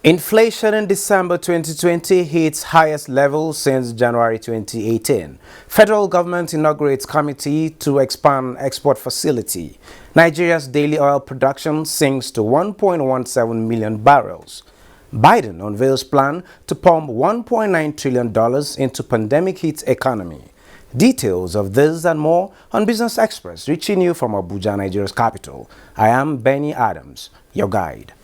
Inflation in December 2020 hits highest level since January 2018. Federal government inaugurates committee to expand export facility. Nigeria's daily oil production sinks to 1.17 million barrels. Biden unveils plan to pump $1.9 trillion into pandemic-hit economy. Details of this and more on Business Express, reaching you from Abuja, Nigeria's capital. I am Benny Adams, your guide.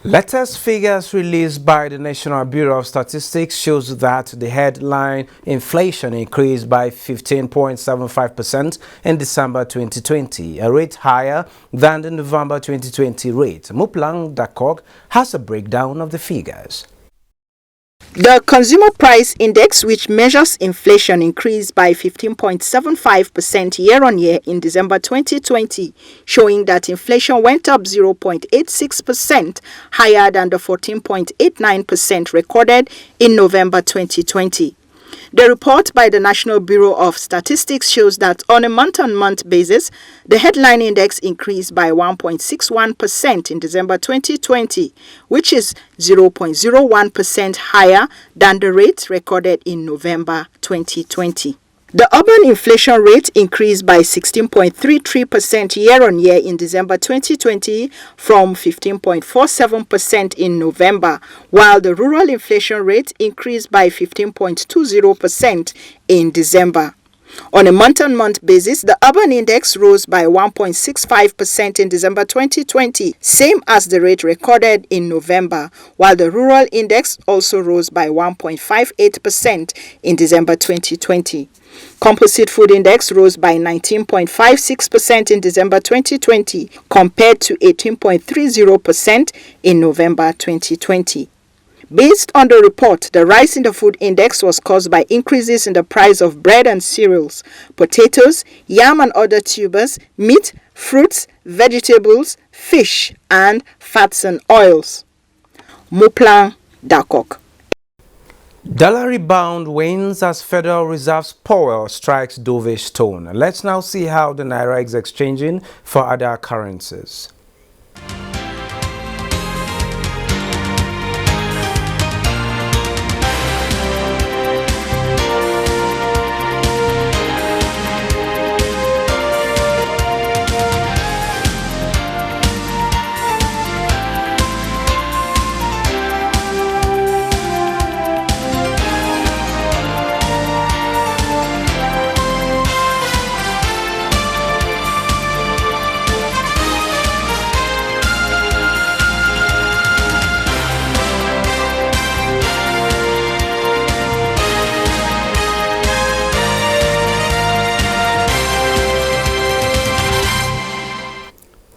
Latest figures released by the National Bureau of Statistics shows that the headline inflation increased by 15.75% in December 2020, a rate higher than the November 2020 rate. Muplang Dakok has a breakdown of the figures. The Consumer Price Index, which measures inflation, increased by 15.75% year-on-year in December 2020, showing that inflation went up 0.86% higher than the 14.89% recorded in November 2020. The report by the National Bureau of Statistics shows that on a month-on-month basis, the headline index increased by 1.61% in December 2020, which is 0.01% higher than the rate recorded in November 2020. The urban inflation rate increased by 16.33% year-on-year in December 2020 from 15.47% in November, while the rural inflation rate increased by 15.20% in December. On a month-on-month basis, the urban index rose by 1.65% in December 2020, same as the rate recorded in November, while the rural index also rose by 1.58% in December 2020. Composite food index rose by 19.56% in December 2020 compared to 18.30% in November 2020. Based on the report, the rise in the food index was caused by increases in the price of bread and cereals, potatoes, yam and other tubers, meat, fruits, vegetables, fish, and fats and oils. Muplang Dakok. Dollar rebound wins as Federal Reserve's power strikes dovish tone. Let's now see how the Naira is exchanging for other currencies.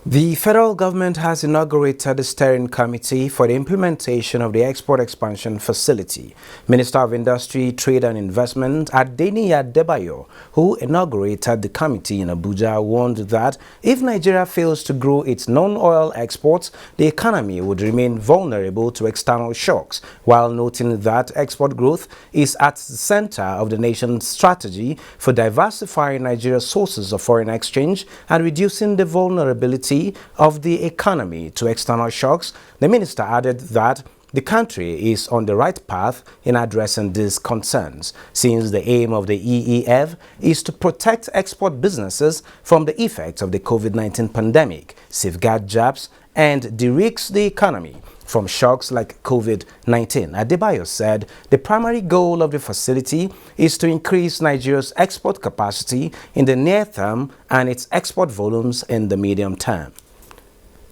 The federal government has inaugurated the steering committee for the implementation of the Export Expansion Facility. Minister of Industry, Trade and Investment Adeniyi Adebayo, who inaugurated the committee in Abuja, warned that if Nigeria fails to grow its non-oil exports, the economy would remain vulnerable to external shocks, while noting that export growth is at the center of the nation's strategy for diversifying Nigeria's sources of foreign exchange and reducing the vulnerability of the economy to external shocks. The minister added that the country is on the right path in addressing these concerns, since the aim of the EEF is to protect export businesses from the effects of the COVID-19 pandemic, safeguard jobs, and de-risk the economy from shocks like COVID-19. Adebayo said the primary goal of the facility is to increase Nigeria's export capacity in the near term and its export volumes in the medium term.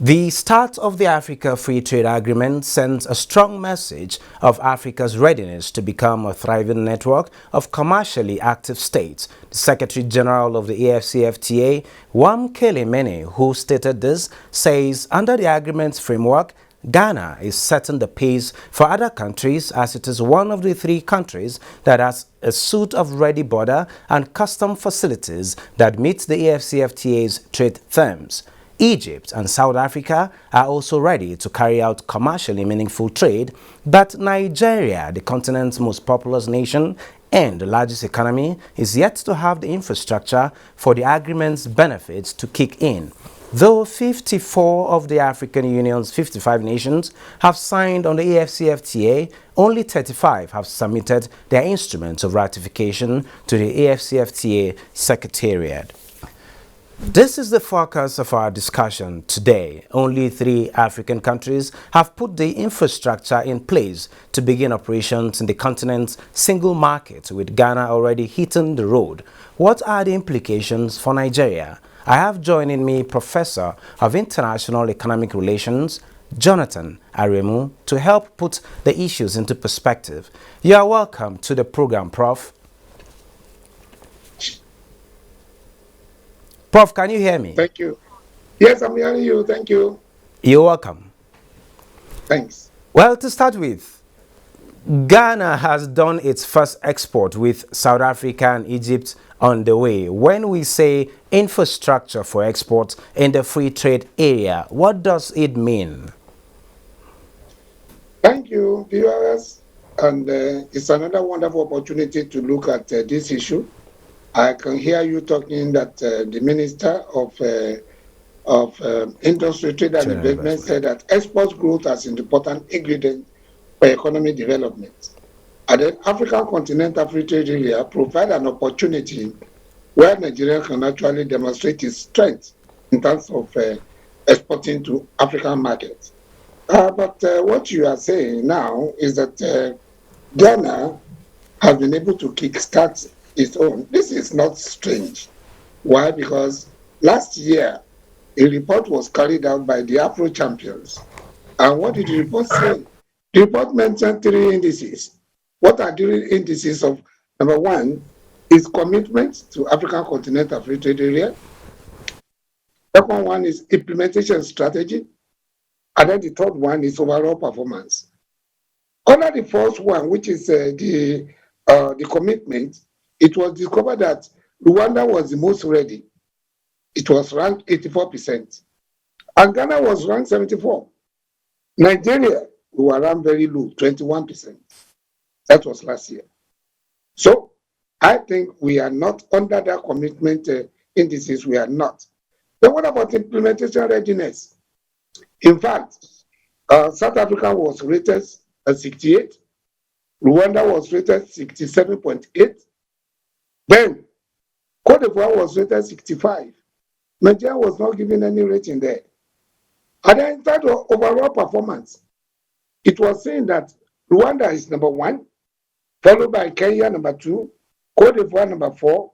The start of the Africa Free Trade Agreement sends a strong message of Africa's readiness to become a thriving network of commercially active states. The Secretary General of the AFCFTA, Wamkele Mene, who stated this, says under the agreement's framework, Ghana is setting the pace for other countries as it is one of the 3 countries that has a suite of ready border and custom facilities that meet the AFCFTA's trade terms. Egypt and South Africa are also ready to carry out commercially meaningful trade, but Nigeria, the continent's most populous nation and the largest economy, is yet to have the infrastructure for the agreement's benefits to kick in. Though 54 of the African Union's 55 nations have signed on the AFCFTA, only 35 have submitted their instruments of ratification to the AFCFTA Secretariat. This is the focus of our discussion today. Only 3 African countries have put the infrastructure in place to begin operations in the continent's single market, with Ghana already hitting the road. What are the implications for Nigeria? I have joining me Professor of International Economic Relations, Jonathan Aremu, to help put the issues into perspective. You are welcome to the program, Prof. Prof, can you hear me? Thank you. Yes, I'm hearing you. Thank you. You're welcome. Thanks. Well, to start with, Ghana has done its first export with South Africa and Egypt on the way. When we say infrastructure for export in the free trade area, what does it mean? Thank you, viewers. And it's another wonderful opportunity to look at this issue. I can hear you talking that the Minister of Industry, Trade and Investment said that export growth is an important ingredient for economic development. And the African Continental Free Trade Area provide an opportunity where Nigeria can actually demonstrate its strength in terms of exporting to African markets. But what you are saying now is that Ghana has been able to kickstart its own. This is not strange. Why? Because last year, a report was carried out by the Afro champions. And what did the report say? The report mentioned 3 indices. What are the indices of? Number 1 is commitment to African Continental Free Trade Area. Second one is implementation strategy. And then the third one is overall performance. Under the first one, which is the commitment, it was discovered that Rwanda was the most ready. It was ranked 84%. And Ghana was ranked 74. Nigeria, we were ranked very low, 21%. That was last year. So I think we are not under that commitment indices. We are not. Then what about implementation readiness? In fact, South Africa was rated at 68. Rwanda was rated 67.8. Then Cote d'Ivoire was rated 65. Nigeria was not given any rating there. And then in terms of overall performance, it was saying that Rwanda is number 1, followed by Kenya number 2, Cote d'Ivoire number 4,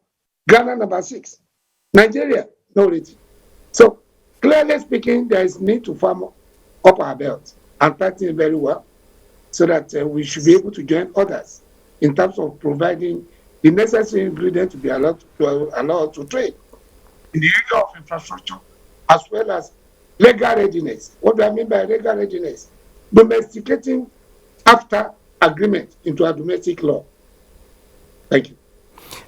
Ghana number 6. Nigeria, no rating. So clearly speaking, there is need to farm up our belt and practice very well so that we should be able to join others in terms of providing the necessary ingredient to be allowed to trade in the area of infrastructure as well as legal readiness. What do I mean by legal readiness? Domesticating after agreement into a domestic law. Thank you.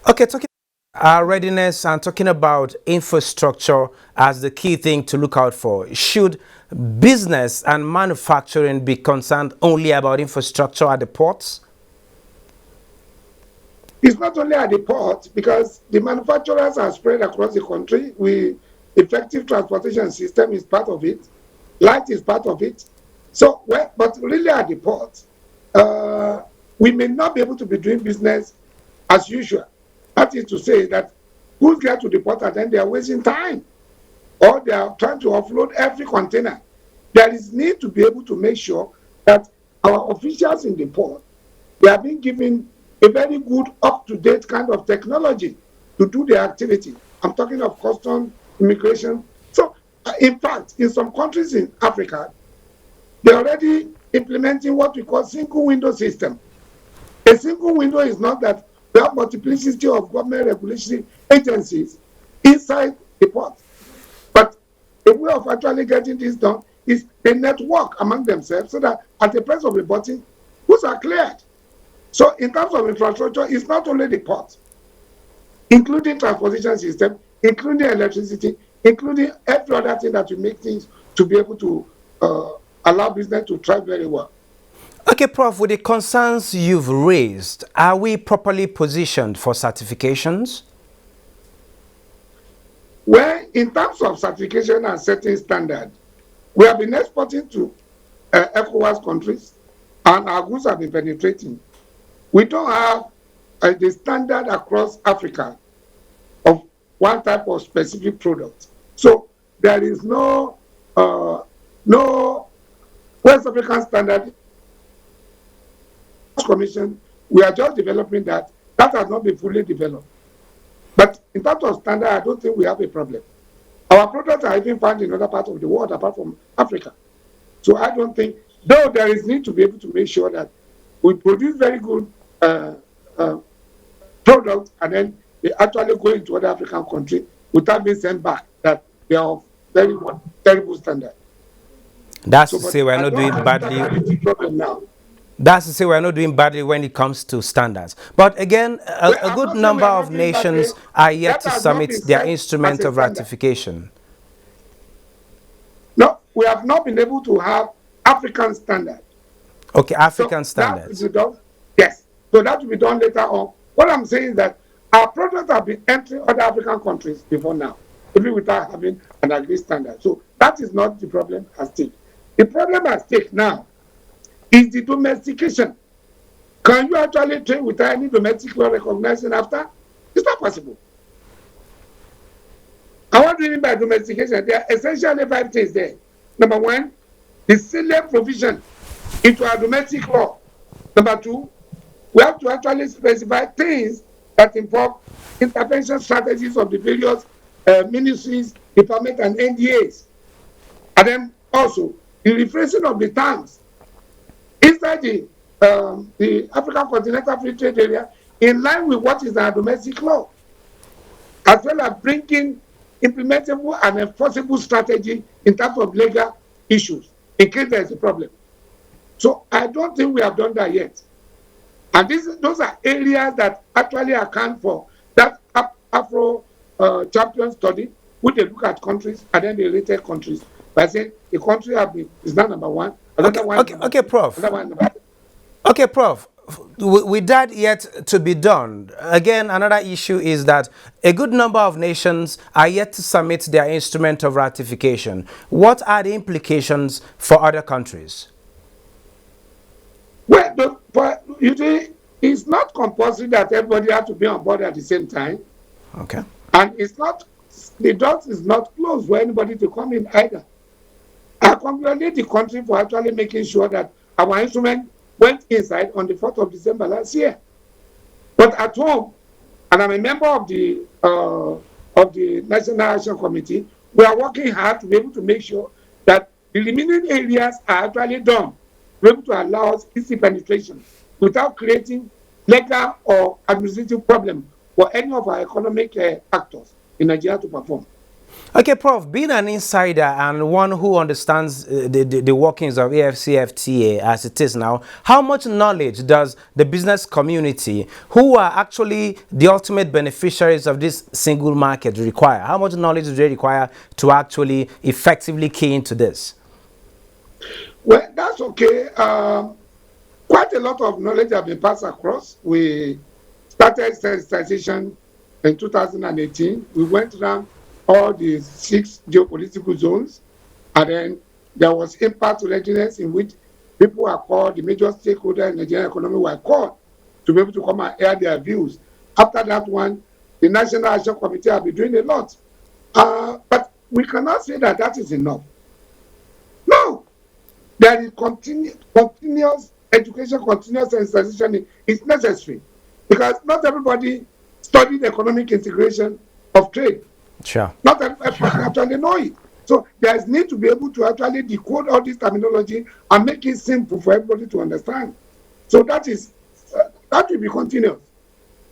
Okay, talking about readiness and talking about infrastructure as the key thing to look out for, should business and manufacturing be concerned only about infrastructure at the ports? It's not only at the port, because the manufacturers are spread across the country. Effective transportation system is part of it. Light is part of it. So, well, but really at the port, we may not be able to be doing business as usual. That is to say that goods get to the port and then they are wasting time, or they are trying to offload every container. There is need to be able to make sure that our officials in the port, they are being given a very good, up-to-date kind of technology to do their activity. I'm talking of custom, immigration. So, in fact, in some countries in Africa, they're already implementing what we call single window system. A single window is not that we have multiplicity of government regulatory agencies inside the port. But a way of actually getting this done is a network among themselves so that at the press of a button, goods are cleared. So in terms of infrastructure, it's not only the port, including transportation system, including electricity, including every other thing that will make things to be able to allow business to thrive very well. Okay, Prof, with the concerns you've raised, are we properly positioned for certifications? Well, in terms of certification and setting standard, we have been exporting to ECOWAS countries, and our goods have been penetrating. We don't have the standard across Africa of one type of specific product. So there is no West African standard commission. We are just developing that. That has not been fully developed. But in terms of standard, I don't think we have a problem. Our products are even found in other parts of the world apart from Africa. So I don't think, though there is need to be able to make sure that we produce very good products and then they actually go into other African countries without being sent back, that they are of very terrible standard. That's So, to say we're not doing badly. Problem now. That's to say we're not doing badly when it comes to standards. But again, Well, a I'm good not saying we number are of not doing badly. nations are yet That to has not submit been their set instrument as a of standard. ratification. No, we have not been able to have African standard. Okay, African So standards. that will be done. Yes. So that will be done later on. What I'm saying is that our products have been entering other African countries before now, even without having an agreed standard. So that is not the problem at stake. The problem at stake now is the domestication. Can you actually trade without any domestic law recognizing after? It's not possible. And what do you mean by domestication? There are essentially 5 things there. Number 1, the salient provision into our domestic law. Number 2, we have to actually specify things that involve intervention strategies of the various ministries, departments, and NDAs. And then also the rephrasing of the terms inside the African Continental Free Trade Area in line with what is our domestic law, as well as bringing implementable and enforceable strategy in terms of legal issues in case there is a problem. So I don't think we have done that yet. And those are areas that actually account for that Afro champion study, which they look at countries and then they rated countries by saying the country is now number 1, another one, Okay, Prof. another one, number 2. Okay, Prof. With that yet to be done, again, another issue is that a good number of nations are yet to submit their instrument of ratification. What are the implications for other countries? Well, you see, it's not compulsory that everybody has to be on board at the same time. Okay. And the door is not closed for anybody to come in either. I congratulate the country for actually making sure that our instrument went inside on the 4th of December last year. But at home, and I'm a member of the National Action Committee, we are working hard to be able to make sure that the remaining areas are actually done, to be able to allow us easy penetration without creating legal or administrative problem for any of our economic actors in Nigeria to perform. Okay, Prof, being an insider and one who understands the workings of AFCFTA as it is now, how much knowledge does the business community, who are actually the ultimate beneficiaries of this single market, require? How much knowledge do they require to actually effectively key into this? Well, that's okay. Quite a lot of knowledge has been passed across. We started sensitization in 2018. We went around all the 6 geopolitical zones, and then there was impact readiness in which people are called, the major stakeholders in the Nigerian economy were called to be able to come and air their views. After that one, the National Action Committee have been doing a lot. But we cannot say that that is enough. No, there is continuous education, continuous sensitization is necessary, because not everybody studied economic integration of trade. Sure. Not everybody actually know it. So there is need to be able to actually decode all this terminology and make it simple for everybody to understand. So that will be continuous.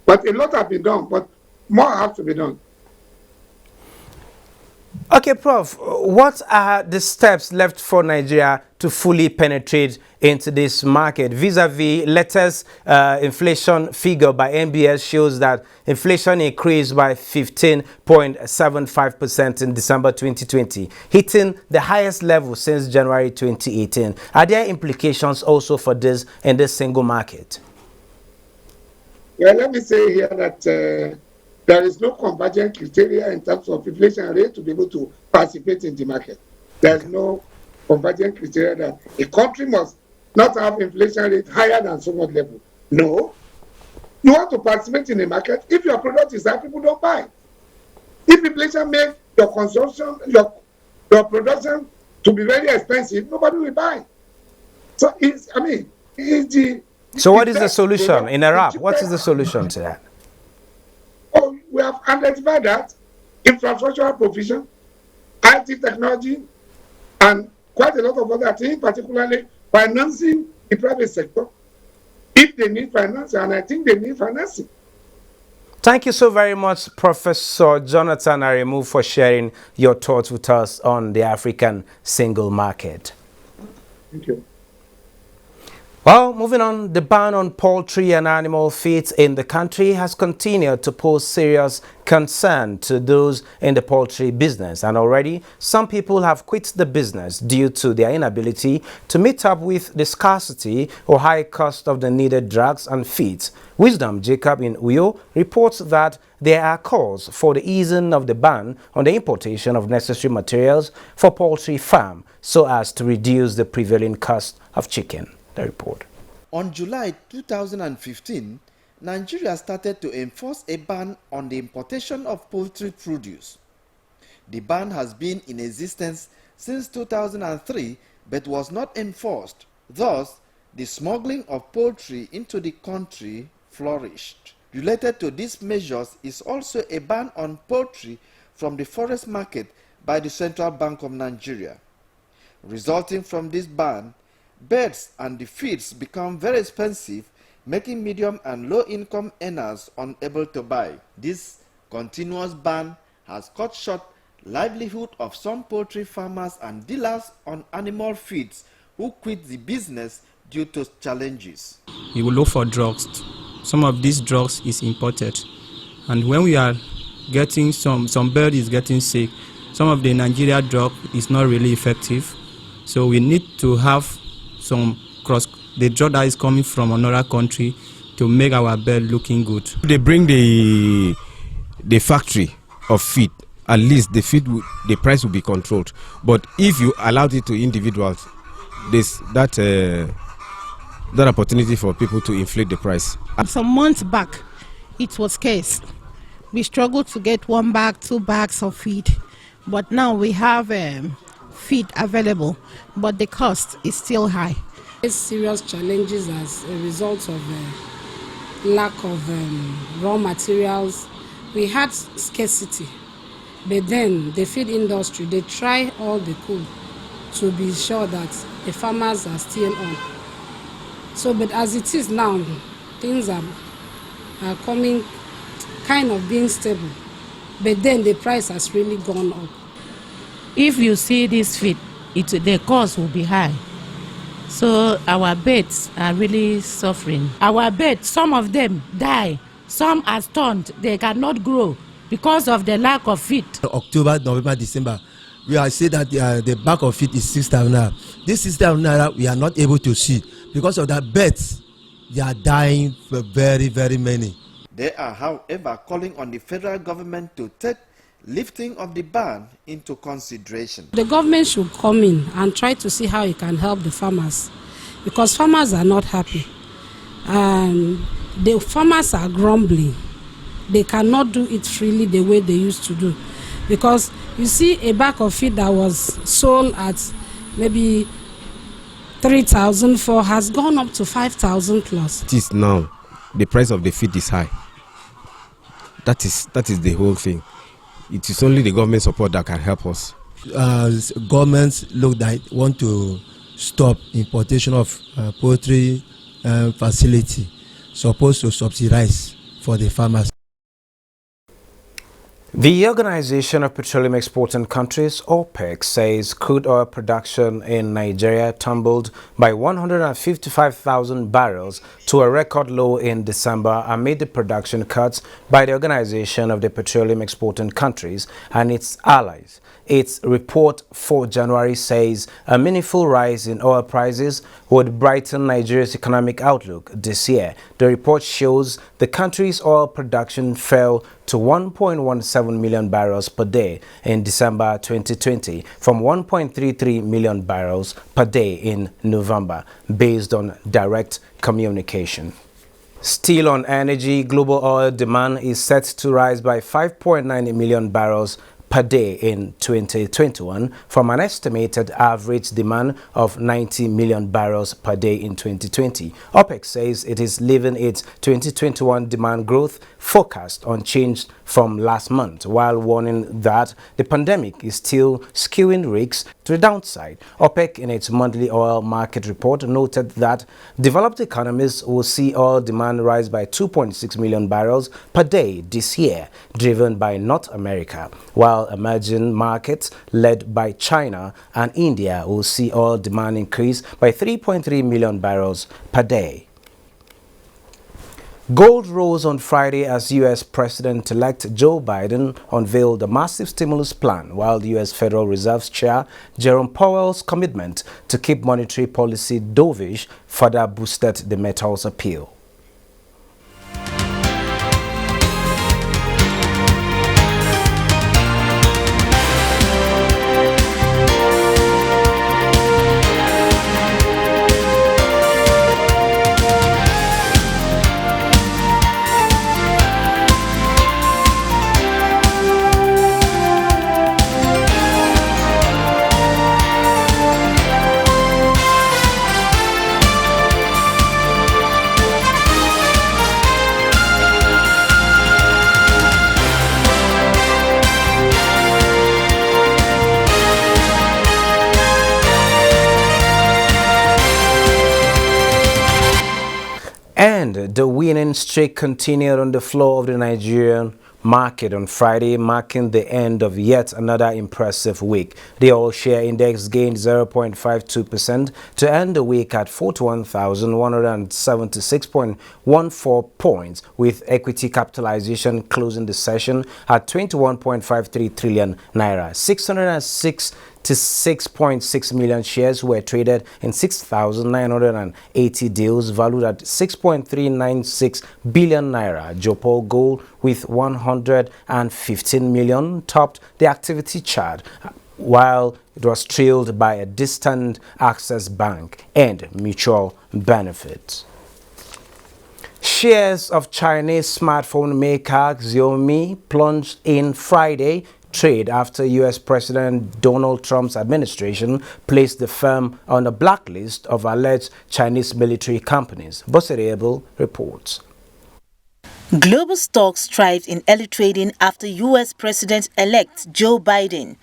But a lot has been done, but more has to be done. Okay, Prof, what are the steps left for Nigeria to fully penetrate into this market? Vis-a-vis latest inflation figure by NBS shows that inflation increased by 15.75% in December 2020, hitting the highest level since January 2018. Are there implications also for this in this single market? Well, let me say here that there is no convergent criteria in terms of inflation rate to be able to participate in the market. There's no convergent criteria that a country must not have inflation rate higher than so much level. No. You want to participate in the market. If your product is high, people don't buy. If inflation makes your consumption, your production to be very expensive, nobody will buy. So So what is the solution in a wrap? What is the solution to that? Oh, we have identified that infrastructural provision, IT technology, and quite a lot of other things, particularly financing the private sector, if they need financing, and I think they need financing. Thank you so very much, Professor Jonathan Aremu, for sharing your thoughts with us on the African single market. Thank you. Well, moving on, the ban on poultry and animal feeds in the country has continued to pose serious concern to those in the poultry business, and already some people have quit the business due to their inability to meet up with the scarcity or high cost of the needed drugs and feeds. Wisdom Jacob in Uyo reports that there are calls for the easing of the ban on the importation of necessary materials for poultry farm so as to reduce the prevailing cost of chicken. The report. On July 2015, Nigeria started to enforce a ban on the importation of poultry produce. The ban has been in existence since 2003 but was not enforced. Thus, the smuggling of poultry into the country flourished. Related to these measures is also a ban on poultry from the forest market by the Central Bank of Nigeria. Resulting from this ban, birds and the feeds become very expensive, making medium and low-income earners unable to buy. This continuous ban has cut short livelihood of some poultry farmers and dealers on animal feeds who quit the business due to challenges. We will look for drugs. Some of these drugs is imported, and when we are getting some bird is getting sick, some of the Nigeria drug is not really effective, so we need to have the drug that is coming from another country to make our bird looking good. They bring the factory of feed, at least the price will be controlled. But if you allowed it to individuals, there's that opportunity for people to inflate the price. Some months back, it was scarce. We struggled to get 1 bag, 2 bags of feed, but now we have feed available, but the cost is still high. Serious challenges as a result of lack of raw materials. We had scarcity, but then the feed industry, they try all they could to be sure that the farmers are still on. So, but as it is now, things are coming kind of being stable, but then the price has really gone up. If you see this feed, the cost will be high. So our birds are really suffering. Our birds, some of them die, some are stunned, they cannot grow because of the lack of feed. October, November, December, we are saying that the bag of feed is 6,000 naira. This 6,000 naira we are not able to see because of the birds. They are dying for very, very many. They are, however, calling on the federal government to take lifting of the ban into consideration. The government should come in and try to see how it can help the farmers, because farmers are not happy. And the farmers are grumbling. They cannot do it freely the way they used to do. Because you see a bag of feed that was sold at maybe 3,000 for has gone up to 5,000 plus. It is now. The price of the feed is high. That is the whole thing. It is only the government support that can help us. Governments look like want to stop importation of poultry facility, supposed to subsidize for the farmers. The Organization of Petroleum Exporting Countries, Opec, says crude oil production in Nigeria tumbled by 155,000 barrels to a record low in December amid the production cuts by the Organization of the Petroleum Exporting Countries and its allies. Its report for January says a meaningful rise in oil prices would brighten Nigeria's economic outlook this year. The report shows the country's oil production fell to 1.17 million barrels per day in December 2020 from 1.33 million barrels per day in November, based on direct communication. Still on energy, global oil demand is set to rise by 5.9 million barrels per day in 2021 from an estimated average demand of 90 million barrels per day in 2020. OPEC says it is leaving its 2021 demand growth forecast unchanged from last month, while warning that the pandemic is still skewing risks to the downside. OPEC, in its monthly oil market report, noted that developed economies will see oil demand rise by 2.6 million barrels per day this year, driven by North America, while emerging markets led by China and India will see oil demand increase by 3.3 million barrels per day. Gold rose on Friday as U.S. President-elect Joe Biden unveiled a massive stimulus plan, while the U.S. Federal Reserve's Chair Jerome Powell's commitment to keep monetary policy dovish further boosted the metal's appeal. And the winning streak continued on the floor of the Nigerian market on Friday, marking the end of yet another impressive week. The all-share index gained 0.52% to end the week at 41,176.14 points, with equity capitalization closing the session at 21.53 trillion naira. 606.6 million shares were traded in 6,980 deals valued at 6.396 billion naira. Jopol Gold with 115 million topped the activity chart, while it was trailed by a distant Access Bank and Mutual Benefits. Shares of Chinese smartphone maker Xiaomi plunged in Friday trade after U.S. President Donald Trump's administration placed the firm on a blacklist of alleged Chinese military companies. Bosserable reports. Global stocks thrived in early trading after U.S. President-elect Joe Biden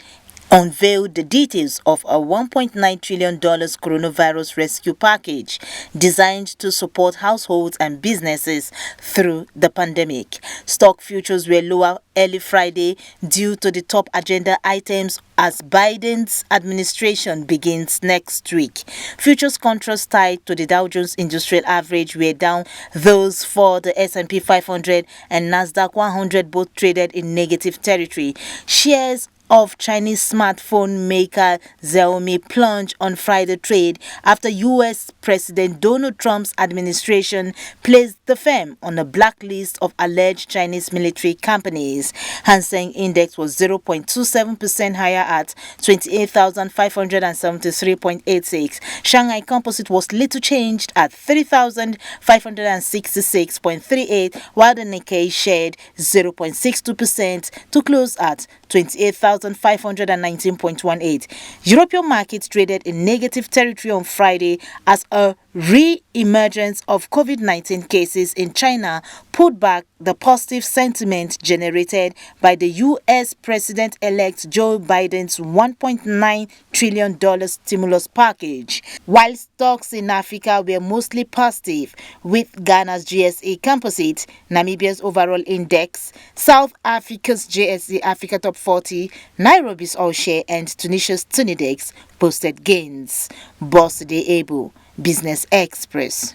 unveiled the details of a $1.9 trillion coronavirus rescue package designed to support households and businesses through the pandemic. Stock futures were lower early Friday due to the top agenda items as Biden's administration begins next week. Futures contracts tied to the Dow Jones Industrial Average were down. Those for the S&P 500 and Nasdaq 100 both traded in negative territory. Shares of Chinese smartphone maker Xiaomi plunged on Friday trade after U.S. President Donald Trump's administration placed the firm on a blacklist of alleged Chinese military companies. Hang Seng Index was 0.27% higher at 28,573.86. Shanghai Composite was little changed at 3,566.38, while the Nikkei shared 0.62% to close at 28,519.18. European markets traded in negative territory on Friday as a re-emergence of COVID-19 cases in China pulled back the positive sentiment generated by the U.S. President-elect Joe Biden's $1.9 trillion stimulus package. While stocks in Africa were mostly positive, with Ghana's GSE Composite, Namibia's overall index, South Africa's JSE Africa Top 40, Nairobi's All Share and Tunisia's Tunidex posted gains. Boss Day Able, Business Express.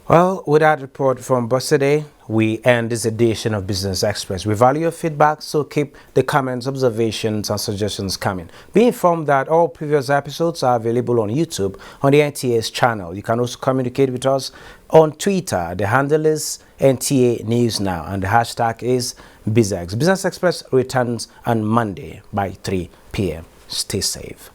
Well, with that report from Bossade, we end this edition of Business Express. We value your feedback, so keep the comments, observations, and suggestions coming. Be informed that all previous episodes are available on YouTube on the NTA's channel. You can also communicate with us on Twitter. The handle is NTA News Now, and the hashtag is BizX. Business Express returns on Monday by 3 p.m. Stay safe.